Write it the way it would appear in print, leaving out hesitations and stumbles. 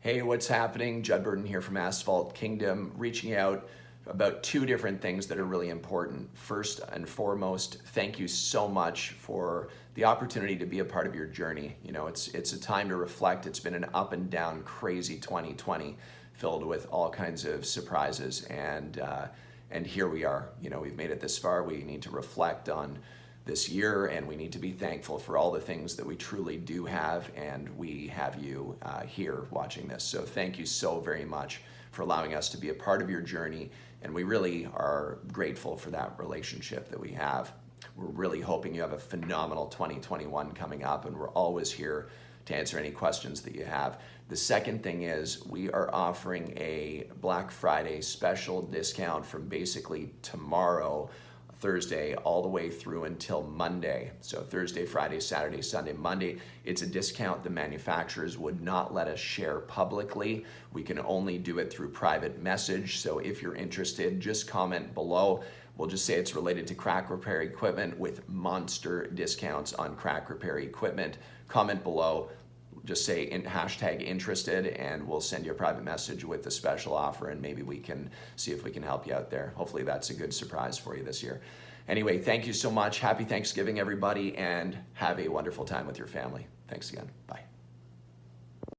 Hey, what's happening? Judd Burton here from Asphalt Kingdom, reaching out about two different things that are really important. First and foremost, thank you so much for the opportunity to be a part of your journey. You know, it's a time to reflect. It's been an up and down, crazy 2020, filled with all kinds of surprises, and here we are. You know, we've made it this far. We need to reflect on this year, and we need to be thankful for all the things that we truly do have, and we have you here watching this. So thank you so very much for allowing us to be a part of your journey, and we really are grateful for that relationship that we have. We're really hoping you have a phenomenal 2021 coming up, and we're always here to answer any questions that you have. The second thing is we are offering a Black Friday special discount from basically tomorrow, Thursday, all the way through until Monday. So Thursday, Friday, Saturday, Sunday, Monday. It's a discount the manufacturers would not let us share publicly. We can only do it through private message. So if you're interested, just comment below. We'll just say it's related to crack repair equipment with monster discounts on crack repair equipment. Comment below. Just say hashtag interested, and we'll send you a private message with the special offer, and maybe we can see if we can help you out there. Hopefully that's a good surprise for you this year. Anyway, thank you so much. Happy Thanksgiving, everybody, and have a wonderful time with your family. Thanks again. Bye.